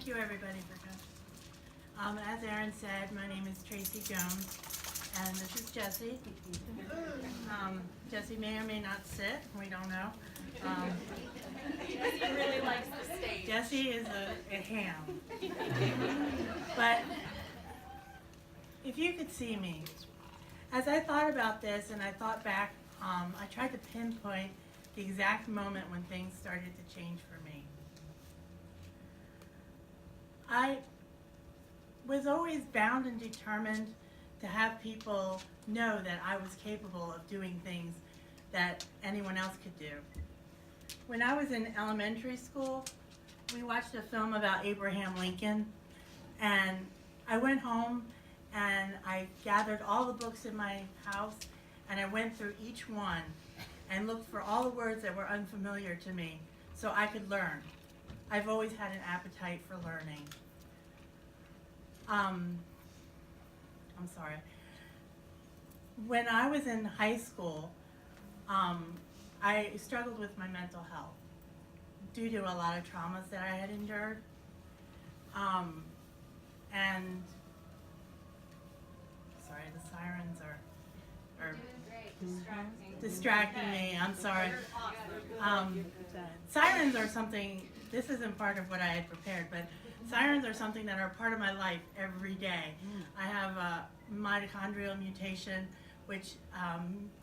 Thank you, everybody, for coming. As Erin said, my name is Traci Jones, and this is Jessie. Jessie may or may not sit. We don't know. Jessie really likes the stage. Jessie is a ham. But if you could see me, as I thought about this and I thought back, I tried to pinpoint the exact moment when things started to change for me. I was always bound and determined to have people know that I was capable of doing things that anyone else could do. When I was in elementary school, we watched a film about Abraham Lincoln, and I went home and I gathered all the books in my house and I went through each one and looked for all the words that were unfamiliar to me so I could learn. I've always had an appetite for learning. I'm sorry. When I was in high school, I struggled with my mental health due to a lot of traumas that I had endured. And sorry, the sirens are distracting me. I'm sorry. Sirens are something, this isn't part of what I had prepared, but sirens are something that are part of my life every day. I have a mitochondrial mutation which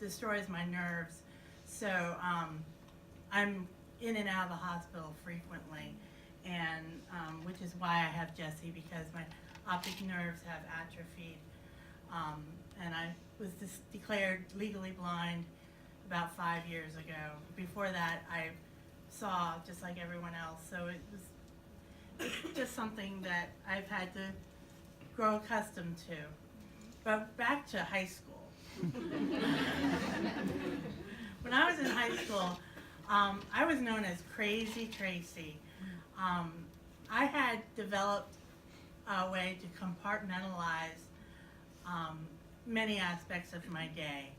destroys my nerves. So I'm in and out of the hospital frequently, and which is why I have Jessie, because my optic nerves have atrophied. And I was declared legally blind about 5 years ago. Before that, I saw just like everyone else. So it's just something that I've had to grow accustomed to. But back to high school. When I was in high school, I was known as Crazy Traci. I had developed a way to compartmentalize many aspects of my day.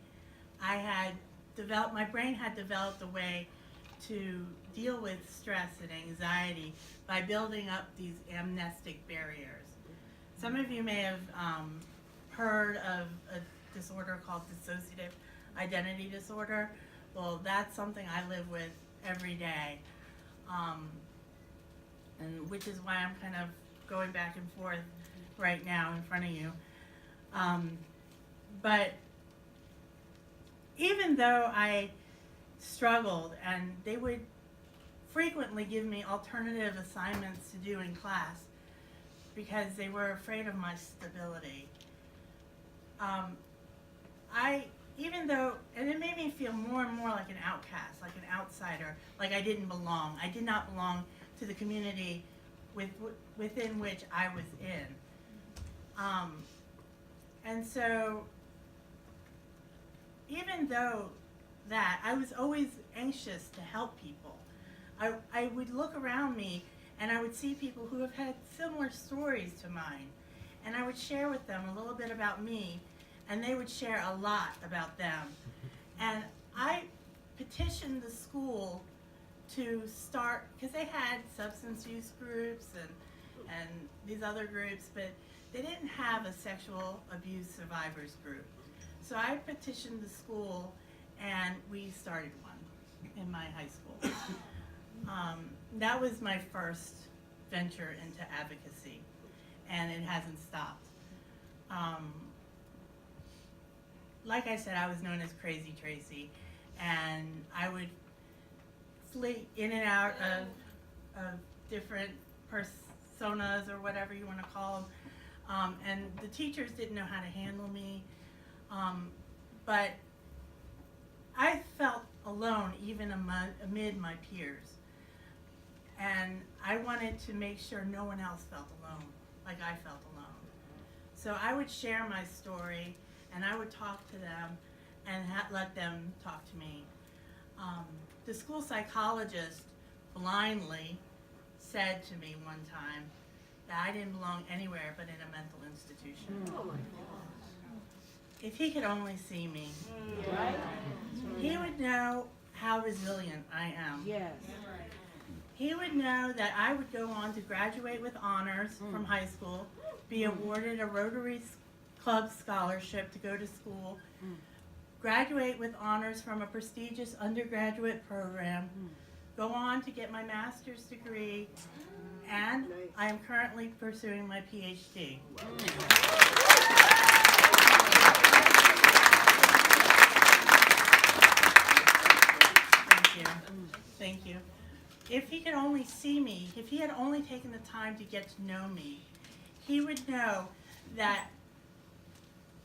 My brain had developed a way to deal with stress and anxiety by building up these amnestic barriers. Some of you may have heard of a disorder called dissociative identity disorder. Well, that's something I live with every day, and which is why I'm kind of going back and forth right now in front of you. But even though I struggled, and they would frequently give me alternative assignments to do in class because they were afraid of my stability, and it made me feel more and more like an outcast, like an outsider, like I didn't belong. I did not belong to the community within which I was in. And so, even though that, I was always anxious to help people. I would look around me and I would see people who have had similar stories to mine, and I would share with them a little bit about me, and they would share a lot about them. And I petitioned the school to start, because they had substance use groups and these other groups, but they didn't have a sexual abuse survivors group. So I petitioned the school, and we started one in my high school. That was my first venture into advocacy, and it hasn't stopped. Like I said, I was known as Crazy Traci, and I would flee in and out of different personas, or whatever you want to call them, and the teachers didn't know how to handle me, but I felt alone even amid my peers, and I wanted to make sure no one else felt alone like I felt alone. So I would share my story, and I would talk to them and let them talk to me. The school psychologist blindly said to me one time that I didn't belong anywhere but in a mental institution. Oh my God. If he could only see me, right? He would know how resilient I am. Yes. he would know that I would go on to graduate with honors from high school, be awarded a Rotary Club scholarship to go to school, graduate with honors from a prestigious undergraduate program, go on to get my master's degree, and I am currently pursuing my PhD. Thank you. Thank you. If he could only see me, if he had only taken the time to get to know me, he would know that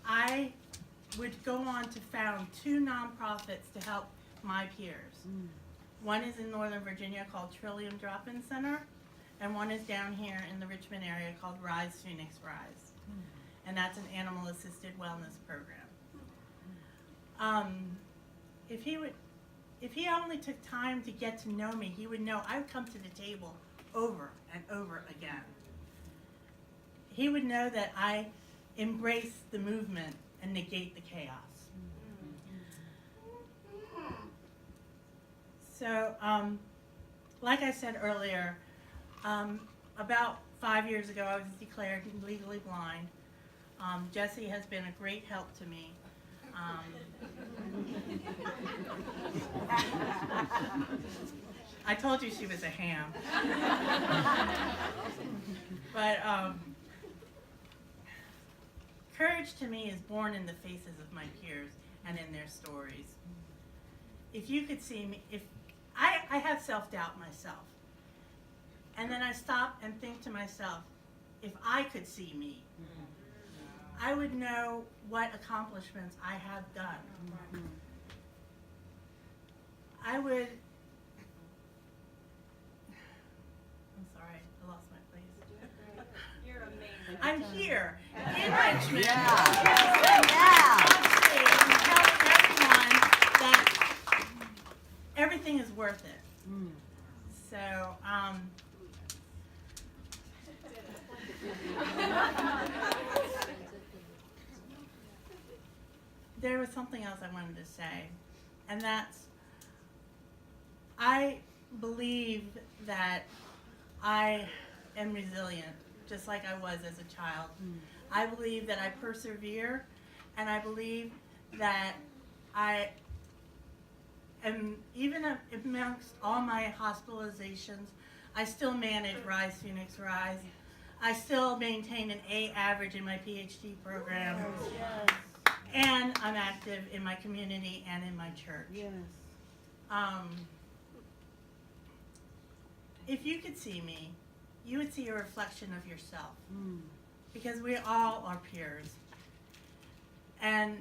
I would go on to found 2 nonprofits to help my peers. One is in Northern Virginia called Trillium Drop-In Center, and one is down here in the Richmond area called Rise Phoenix Rise. And that's an animal-assisted wellness program. If he only took time to get to know me, he would know I would come to the table over and over again. He would know that I embrace the movement and negate the chaos. So, like I said earlier, about 5 years ago I was declared legally blind. Jessie has been a great help to me. I told you she was a ham. But courage to me is born in the faces of my peers and in their stories. If you could see me, if I have self-doubt myself. And then I stop and think to myself, if I could see me, I would know what accomplishments I have done. I would, I'm sorry, I lost my place. You're amazing. I'm here in Richmond. Yeah. I'm telling everyone that everything is worth it. So, there was something else I wanted to say, and that's, I believe that I am resilient, just like I was as a child. I believe that I persevere, and I believe that I am, even amongst all my hospitalizations, I still manage Rise Phoenix Rise. I still maintain an A average in my PhD program. Yes. And I'm active in my community and in my church. Yes. If you could see me, you would see a reflection of yourself. Because we all are peers. And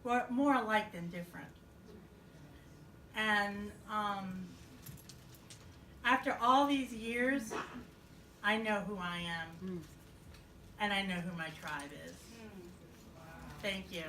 we're more alike than different. And after all these years, I know who I am. And I know who my tribe is. Thank you.